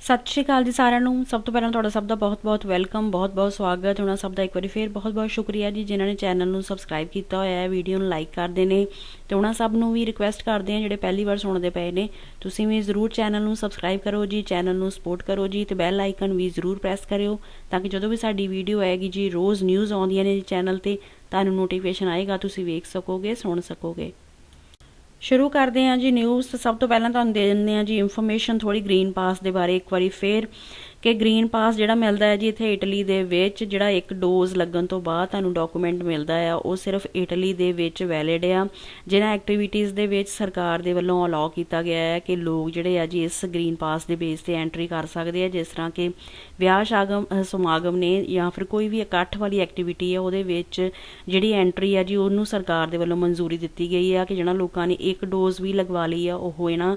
सत श्री अकाल जी सारिਆਂ ਨੂੰ। ਸਭ ਤੋਂ ਪਹਿਲਾਂ ਤੁਹਾਡਾ ਸਭ ਦਾ ਬਹੁਤ-ਬਹੁਤ ਵੈਲਕਮ, ਬਹੁਤ-ਬਹੁਤ ਸਵਾਗਤ ਹੋਣਾ ਸਭ ਦਾ। ਇੱਕ ਵਾਰੀ ਫੇਰ ਬਹੁਤ-ਬਹੁਤ ਸ਼ੁਕਰੀਆ ਜੀ ਜਿਨ੍ਹਾਂ ਨੇ ਚੈਨਲ ਨੂੰ ਸਬਸਕ੍ਰਾਈਬ ਕੀਤਾ ਹੋਇਆ ਹੈ, ਵੀਡੀਓ ਨੂੰ ਲਾਈਕ ਕਰਦੇ ਨੇ ਤੇ ਉਹਨਾਂ ਸਭ ਨੂੰ ਵੀ ਰਿਕੁਐਸਟ ਕਰਦੇ ਆ ਜਿਹੜੇ ਪਹਿਲੀ ਵਾਰ ਸੁਣਦੇ ਪਏ ਨੇ, ਤੁਸੀਂ ਵੀ ਜ਼ਰੂਰ ਚੈਨਲ ਨੂੰ ਸਬਸਕ੍ਰਾਈਬ ਕਰੋ ਜੀ, ਚੈਨਲ ਨੂੰ ਸਪੋਰਟ ਕਰੋ ਜੀ ਤੇ ਬੈਲ ਆਈਕਨ ਵੀ ਜ਼ਰੂਰ ਪ੍ਰੈਸ ਕਰਿਓ ਤਾਂ ਕਿ ਜਦੋਂ ਵੀ ਸਾਡੀ ਵੀਡੀਓ ਆਏਗੀ ਜੀ, ਰੋਜ਼ ਨਿਊਜ਼ ਆਉਂਦੀਆਂ ਨੇ ਜੀ ਚੈਨਲ ਤੇ, ਤੁਹਾਨੂੰ ਨੋਟੀਫਿਕੇਸ਼ਨ ਆਏਗਾ, ਤੁਸੀਂ ਵੇਖ ਸਕੋਗੇ, ਸੁਣ ਸਕੋਗੇ। शुरू करते हैं जी न्यूज़। तो सब तो पहला तुहानूं दे दिंदे हैं जी इंफॉर्मेशन थोड़ी ग्रीन पास के बारे एक बारी फिर कि ग्रीन पास जिहड़ा मिलदा है जी इत्थे इटली दे विच जिहड़ा एक डोज लगन तो बाद तुहानूं डॉकूमेंट मिलदा है वो सिर्फ इटली दे विच वैलिड आ। जिन्हां एक्टिविटीज़ दे विच सरकार दे वल्लों अलाउ किया गया है कि लोग जिहड़े आ जी इस ग्रीन पास दे बेस ते एंट्री कर सकदे आ, जिस तरह के विआह समागम ने या फिर कोई भी इकट्ठ वाली एक्टिविटी है उहदे विच जिहड़ी एंट्री है जी उहनूं सरकार दे वल्लों मंजूरी दित्ती गई है कि जिन्हां लोकां ने एक डोज भी लगवा ली है वो इन्हां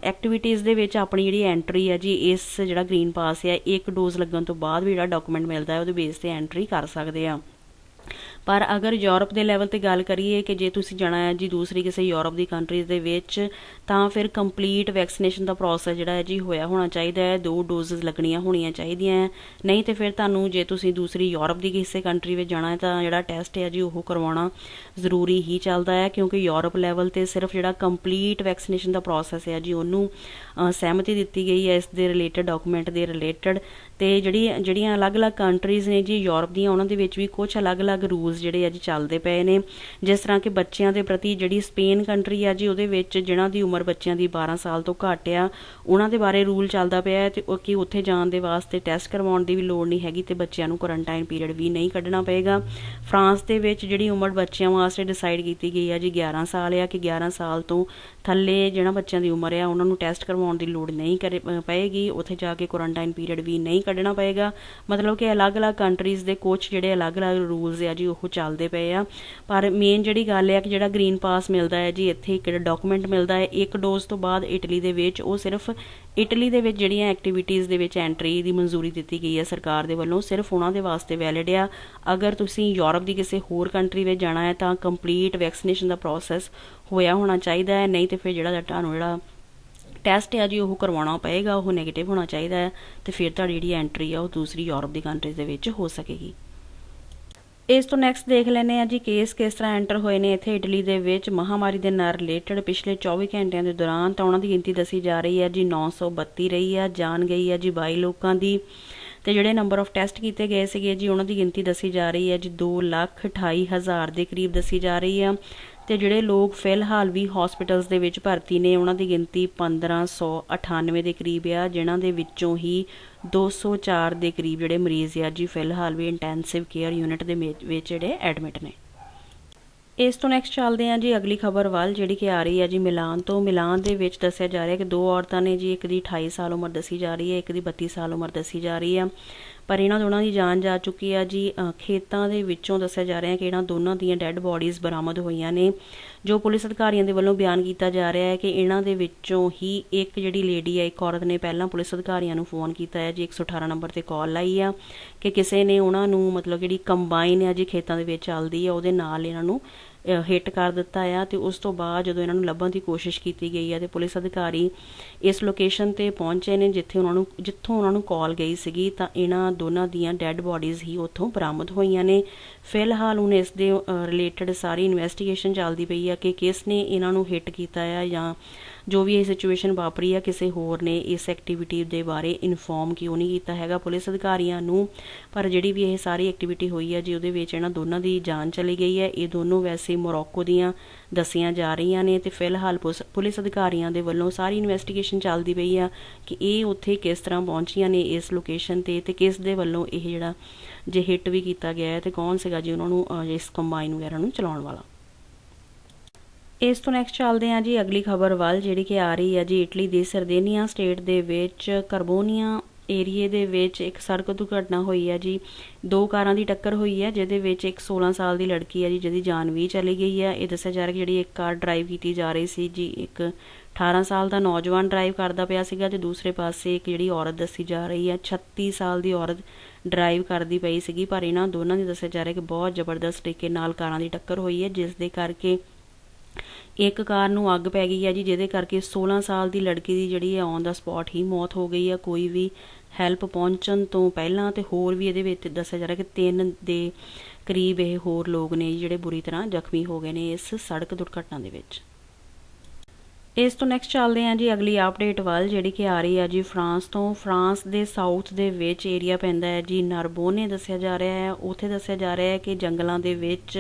एक्टिविटीज़ दे विच अपनी जिहड़ी एंट्री है जी इस जिहड़ा ग्रीन पास है एक डोज लगन तो बाद भी जिहड़ा डॉकूमेंट मिलता है उहदे बेस ते एंट्री कर सकदे आ। पर अगर यूरोप के लैवल पर गल करिए कि जे तुसीं जाना है जी दूसरी किसी यूरोप की कंट्रीज़ दे विच तां फिर कंप्लीट वैक्सीनेशन का प्रोसैस जिहड़ा है जी होया होना चाहिए है, 2 डोजेज लगनियां होनियां चाहिदियां है। नहीं तो फिर तुहानूं जे तुसीं दूसरी यूरोप की किसी कंट्री में जाना है तो जिहड़ा टैसट है जी वो करवाना जरूरी ही चलता है, क्योंकि यूरोप लैवल पर सिर्फ जिहड़ा कंप्लीट वैक्सीनेशन का प्रोसैस है जी उन्होंने सहमति दी गई है इस दे रिलेटेड डॉकूमेंट के रिलेटेड। तो ਜਿਹੜੀਆਂ अलग-अलग कंट्रीज़ ने जी यूरोप ਦੀਆਂ ਉਹਨਾਂ ਦੇ ਵਿੱਚ ਵੀ कुछ अलग-अलग रूल्स ਜਿਹੜੇ ਆ ਜੀ ਚੱਲਦੇ ਪਏ ਨੇ। जिस तरह कि ਬੱਚਿਆਂ ਦੇ ਪ੍ਰਤੀ ਜਿਹੜੀ ਸਪੇਨ ਕੰਟਰੀ ਆ ਜੀ ਉਹਦੇ ਵਿੱਚ ਜਿਨ੍ਹਾਂ ਦੀ ਉਮਰ ਬੱਚਿਆਂ ਦੀ 12 ਸਾਲ ਤੋਂ ਘੱਟ ਆ ਉਹਨਾਂ ਦੇ ਬਾਰੇ ਰੂਲ ਚੱਲਦਾ ਪਿਆ ਹੈ ਤੇ ਕਿ ਉੱਥੇ ਜਾਣ ਦੇ ਵਾਸਤੇ ਟੈਸਟ ਕਰਵਾਉਣ ਦੀ ਵੀ ਲੋੜ ਨਹੀਂ ਹੈਗੀ ਤੇ ਬੱਚਿਆਂ ਨੂੰ ਕੁਆਰੰਟਾਈਨ ਪੀਰੀਅਡ ਵੀ ਨਹੀਂ ਕੱਢਣਾ ਪਏਗਾ। ਫਰਾਂਸ ਦੇ ਵਿੱਚ ਜਿਹੜੀ ਉਮਰ ਬੱਚਿਆਂ ਵਾਸਤੇ ਡਿਸਾਈਡ ਕੀਤੀ ਗਈ ਆ ਜੀ 11 ਸਾਲ ਆ ਕਿ 11 ਸਾਲ ਤੋਂ ਥੱਲੇ ਜਿਹੜਾ ਬੱਚਿਆਂ ਦੀ ਉਮਰ ਆ ਉਹਨਾਂ ਨੂੰ ਟੈਸਟ ਕਰਵਾਉਣ ਦੀ ਲੋੜ ਨਹੀਂ ਪਏਗੀ, ਉੱਥੇ ਜਾ ਕੇ ਕੁਆਰੰਟਾਈਨ ਪੀਰੀਅਡ ਵੀ ਨਹੀਂ ਕੱਢਣਾ ਪਏਗਾ। मतलब कि अलग-अलग कंट्रीज़ के कुछ जिहड़े अलग-अलग रूल्स है जी वो चलते पे आ। पर मेन जिहड़ी गल है कि जिहड़ा ग्रीन पास मिलता है जी इत्थे एक डॉकूमेंट मिलता है एक डोज तो बाद इटली दे विच वो सिर्फ इटली दे विच जिहड़ियां एक्टिविटीज़ दे विच एंट्री की मंजूरी दी गई है सरकार दे वल्लों, सिर्फ उन्हां दे वास्ते वैलिड आ। अगर तुसीं यूरोप की किसी होर कंट्री में जाना है तो कंप्लीट वैक्सीनेशन का प्रोसैस होया होना चाहिए है, नहीं तो फिर जिहड़ा तुहानूं जिहड़ा टैसट है जी वो करवाना पेगा, वो नैगेटिव होना चाहिए है तो फिर तुहाडी जिहड़ी एंट्री है वो दूसरी यूरोप की कंट्रीज़ दे विच हो सकेगी। इस तो नैक्सट देख लैने जी केस किस तरह एंटर होए ने इत्थे इटली दे विच महामारी दे नाल रिलेटेड पिछले 24 घंटिया के दौरान। तो उन्हां दी गिनती दसी जा रही है जी 932 रही है, जान गई है जी 22 लोगों की। तो जिहड़े नंबर ऑफ टैसट किए गए थे जी उन्हां दी गिनती दसी जा रही है जी 2,28,000 के करीब दसी जा रही है। तो जिहड़े लोग फिलहाल भी हॉस्पिटल्स दे विच भर्ती ने उन्हां दी गिनती 1598 के करीब आ, जिन्हां दे विचों ही 204 के करीब जिहड़े मरीज़ आ जी फिलहाल भी इंटैंसिव केयर यूनिट दे विच जिहड़े एडमिट ने। इस तो नैक्सट चलते हैं जी अगली खबर वाल जिहड़ी कि आ रही है जी मिलान तो। मिलान दे विच दस्सिया जा रहा है कि 2 औरतां ने जी, एक दी 28 साल उम्र दसी जा रही है, एक दी 32 साल उम्र दसी जा रही है। पर इन्हां दोनों की जान जा चुकी है जी। खेतों के विचों दस्सिया जा रहा है कि इन्हां दोनों दी डैड बॉडीज़ बरामद होईयां ने। जो पुलिस अधिकारियों के वल्लों बयान किया जा रहा है कि इन्हां दे विचों ही एक जिहड़ी लेडी है, एक औरत ने पहला पुलिस अधिकारियों को फोन किया है जी, 118 नंबर पर कॉल लाई है कि किसी ने उन्होंने मतलब जिहड़ी कंबाइन है जी खेतों के चलती है उहदे नाल इन्हां नूं हिट कर दिता है। तो उस तो बाद जो इन्होंने लभन की कोशिश की गई है तो पुलिस अधिकारी इस लोकेशन पर पहुंचे ने जिथे जितों उन्होंने कॉल गई सी। तो इन्हां दोनों दियां डैड बॉडीज़ ही उत्थों बरामद होईयां ने। फिलहाल हुण इस दे रिलेटेड सारी इन्वैस्टिगेशन चलती पई है कि किसने इन्हां नूं हिट किया है या जो भी ये सिचुएशन वापरी है किसी होर ने इस एक्टिविटी के बारे इनफॉर्म क्यों नहीं किया हैगा पुलिस अधिकारियों नूं। पर जिहड़ी भी ये सारी एक्टिविटी हुई है जी उहदे विच इन्हां दोनों की जान चली गई है। ये दोनों वैसे मोरक्को दियां दसियां जा रही ने। तो फिलहाल पुलिस अधिकारियों के वल्लों सारी इन्वैस्टिगेशन चलती पई है कि ये उत्थे किस तरह पहुंचियां ने इस लोकेशन ते किस दे वल्लों ये जिहड़ा जे हिट भी किया गया है तो कौन सीगा जी उन्होंने इस कंबाइन वगैरह नूं चलाउण वाला। इस तो नैक्सट चलते हैं जी अगली खबर वाल जिहड़ी कि आ रही है जी इटली की सरदेनिया स्टेट दे विच करबोनिया एरिए दे विच एक सड़क दुर्घटना हुई है जी। 2 कारां दी टक्कर हुई है जिहदे विच एक 16 साल की लड़की है जी जिहदी जान भी चली गई है। ये दस्सिया जा रहा कि जिहड़ी एक कार ड्राइव की जा रही सी जी, एक 18 साल का नौजवान ड्राइव करता पिया सीगा ते दूसरे पासे एक जिहड़ी औरत दसी जा रही है 36 साल की औरत ड्राइव करती पई सीगी। पर इन्हां दोनों की दस्सिया जा रहा कि बहुत जबरदस्त तरीके नाल कारां दी टक्कर हुई है जिस दे करके एक कार नूं अग पै गई है जी, जिहदे करके 16 साल की लड़की की जिहड़ी है ऑन द स्पॉट ही मौत हो गई है। कोई भी हैल्प पहुँचण तो पहलां ते होर भी इहदे विच दस्सिया जा रहा कि 3 दे करीब ये होर लोग ने जिहड़े बुरी तरह जख्मी हो गए ने इस सड़क दुर्घटना दे विच। इस तो नैक्सट चलते हैं जी अगली अपडेट वाल, जिहड़ी कि आ रही है जी फ्रांस तो। फ्रांस के साउथ दे विच एरिया पैंदा है जी नरबोने दस्सिया जा रहा है। उत्थे दस्सिया जा रहा है कि जंगलों दे विच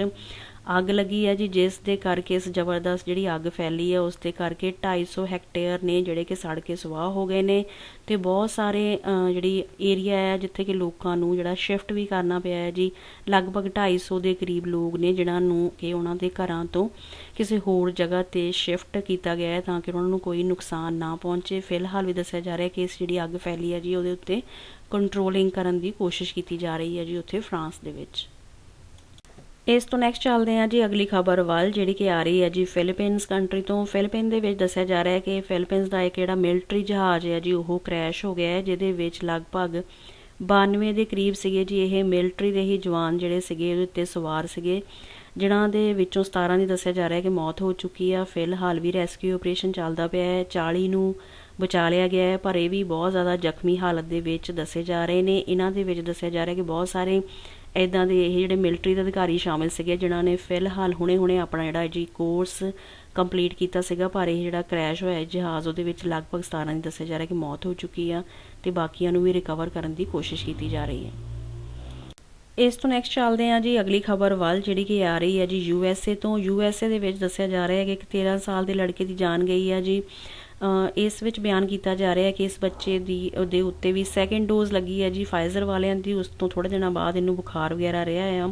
अग लगी है जी, जिस दे करके इस जबरदस्त जिहड़ी अग फैली है उस दे करके 250 हैक्टेयर ने जिहड़े कि सड़ के सुआह हो गए ने। ते बहुत सारे जिहड़ी एरिया है जिथे कि लोगों नूं जिहड़ा शिफ्ट भी करना पिया है जी। लगभग 250 के करीब लोग ने जिन्हां नूं कि उन्हां दे घरां तो किसी होर जगह ते शिफ्ट किया गया है ताकि उन्हां नूं कोई नुकसान ना पहुँचे। फिलहाल भी दस्सिया जा रहा है कि इस जिहड़ी अग फैली है जी उहदे उत्ते कंट्रोलिंग करन दी कोशिश की जा रही है जी उत्थे फ्रांस दे विच। इस तो नैक्सट चलते हैं जी अगली खबर वाल, जिहड़ी कि आ रही है जी फिलीपीनस कंट्री तो। फिलीपीन दे विच दस्सिया जा रहा है कि फिलीपीनस का एक जिहड़ा मिलटरी जहाज़ है जी वो क्रैश हो गया है, जिहदे विच लगभग 92 के करीब सीगे जी ये मिलटरी के ही जवान जिहड़े सीगे उहदे उत्ते सवार सीगे, जिन्हां दे विचों 17 की दस्सिया जा रहा है कि मौत हो चुकी है। फिलहाल भी रैस्क्यू ऑपरेशन चलदा पिया है, 40 नूं बचा लिया गया है, पर यह भी बहुत ज़्यादा जख्मी हालत दे विच दस्से जा रहे हैं। इन्हां दे विच दस्सिया जा रहा है कि बहुत सारे इदां दे ये जिहड़े मिलटरी दे अधिकारी शामिल सीगे जिन्हां ने फिलहाल हुणे अपना जिहड़ा जी कोर्स कंप्लीट किया सीगा, पर यह जिहड़ा क्रैश होया जहाज़ उहदे विच लगभग 17 की दस्सिया जा रहा है कि मौत हो चुकी है ते बाकियां नूं भी रिकवर करन दी कोशिश की जा रही है। इस तो नैक्सट चलते हैं जी अगली खबर वाल, जिहड़ी कि आ रही है जी USA तो। USA दे विच दस्सिया जा रहा है कि एक 13 साल के लड़के की जान गई है जी। इस विच बयान किया जा रहा है कि इस बच्चे दे उत्ते भी सैकेंड डोज लगी है जी फाइजर वालियां दी। उस तो थोड़े दिनों बाद इनू बुखार वगैरह रहा है,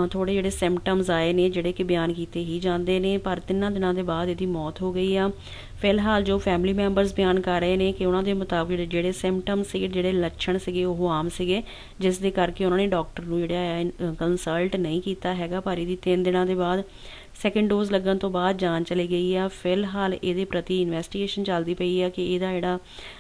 थोड़े जिहड़े सिम्पटम्स आए ने जिहड़े कि बयान किए ही जाते हैं, पर 3 दिनों के बाद इसकी मौत हो गई आ। फिलहाल जो फैमिली मैंबर्स बयान कर रहे हैं कि उन्होंने मुताबिक जिहड़े सिम्पटम्स से जिहड़े लक्षण से वो आम से, जिस दे करके उन्होंने डॉक्टर नूं जिहड़ा है कंसल्ट नहीं किया हैगा, पर इसकी 3 दिनों के बाद सैकेंड डोज लगन तो बाद जान चली गई है। फिलहाल ये प्रति इन्वैस्टिगेशन चलती पई है कि इसका जिहड़ा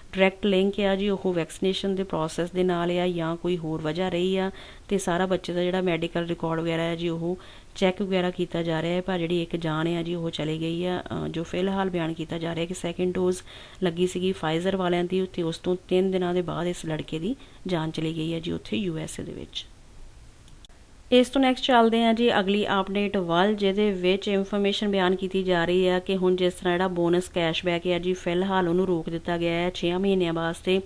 डायरैक्ट लिंक है जी वो वैक्सीनेशन के प्रोसैस के नाल है या कोई होर वजह रही है। तो सारा बच्चे का जिहड़ा मैडिकल रिकॉर्ड वगैरह है जी वो चैक वगैरह किया जा रहा है, पर जी एक जान है जी वो चली गई है। जो फिलहाल बयान किया जा रहा है कि सैकेंड डोज लगी सी फाइजर वालियां दी, उत्ते उस तो 3 दिनों के बाद इस लड़के की जान चली गई है जी उत्थे USA दे विच। इस तो नैक्सट चलते हैं जी अगली अपडेट वाल, जिहदे विच इंफॉर्मेशन बयान की जा रही है कि हुण जिस तरह जिहड़ा बोनस कैशबैक है जी फिलहाल उन्होंने रोक दिता गया है 6 महीनों वास्ते,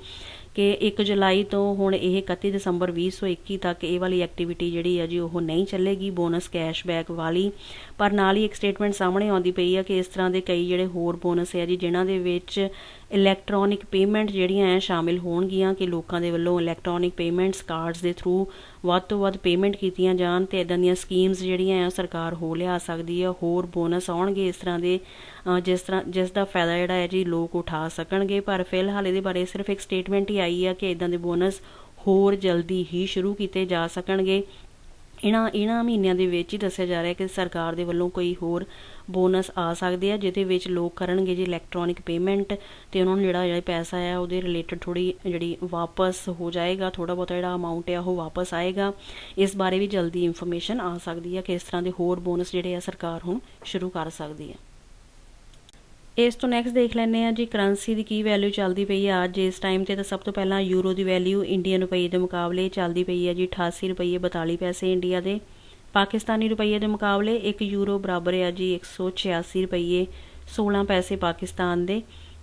कि 1 जुलाई तो हुण यह 31 दिसंबर 2021 तक ये वाली एक्टिविटी जिहड़ी है जी वो नहीं चलेगी बोनस कैशबैक वाली। पर नाल ही एक स्टेटमेंट सामने आउंदी पई है कि इस तरह के कई जिहड़े होर बोनस है जी जिन्हां दे विच इलैक्ट्रॉनिक पेमेंट जिहड़ियां है शामिल होणगीਆਂ कि लोगों के वल्लों इलैक्ट्रॉनिक पेमेंट्स कार्ड्स के थ्रू ਵੱਧ ਤੋਂ ਵੱਧ पेमेंट कीतियां जान ते इदां दीयां स्कीम्स जिहड़ियां है सरकार हो लिया सकदी है। होर बोनस आउणगे इस तरह के जिसका फायदा जिहड़ा है जी लोग उठा सकणगे, पर फिलहाल इहदे बारे सिर्फ एक स्टेटमेंट ही आई है कि इदां दे बोनस होर जल्दी ही शुरू किए जा सकणगे। इन्हां महीनों के विच ही दस्सिया जा रहा है कि सरकार के वल्लों कोई होर बोनस आ सकते हैं जिहदे विच लोग करनगे जी इलैक्ट्रॉनिक पेमेंट, तो उन्होंने जिहड़ा पैसा है वो रिलेटिड थोड़ी जिहड़ी वापस हो जाएगा, थोड़ा बहुत जिहड़ा अमाउंट है वो वापस आएगा। इस बारे भी जल्दी इंफॉर्मेशन आ सकती है कि इस तरह के होर बोनस जिहड़े सरकार हुण शुरू कर सकती है। इस तो नैक्सट देख लैंदे हैं जी करंसी की की वैल्यू चलती पई है अज इस टाइम ते। तो सब तो पहला यूरो की वैल्यू इंडियन रुपये के मुकाबले चलती पई है जी 88 रुपये 42 पैसे इंडिया के। पाकिस्तानी रुपये के मुकाबले 1 यूरो बराबर है जी 186 रुपये 16 पैसे पाकिस्तान के।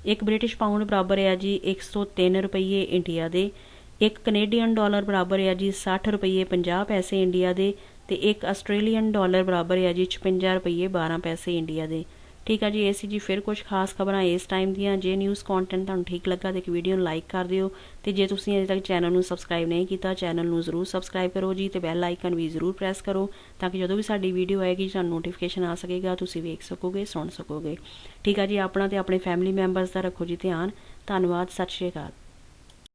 1 ब्रिटिश पाउंड बराबर है जी 103 रुपये इंडिया के। 1 कनेडियन डॉलर बराबर है जी 60 रुपये 50 पैसे इंडिया के। 1 आस्ट्रेलियन डॉलर बराबर है जी 56 रुपये 12 पैसे इंडिया के। ठीक है जी, ये सी जी फिर कुछ खास खबरां इस टाइम दियां। जे न्यूज़ कॉन्टेंट तुहानूं ठीक लगा तो एक वीडियो नूं लाइक कर दिओ, ते जे तुसीं अजे तक चैनल नूं सबसक्राइब नहीं किया चैनल नूं जरूर सबसक्राइब करो जी, ते बैल आइकन भी जरूर प्रेस करो ताकि जदों भी साडी वीडियो आएगी तुहानूं नोटिफिकेशन आ सकेगा, तुसीं वेख सकोगे सुन सकोगे। ठीक है जी, अपना ते अपने फैमिली मैंबर्स दा रखो जी ध्यान। धन्नवाद, सत श्री अकाल।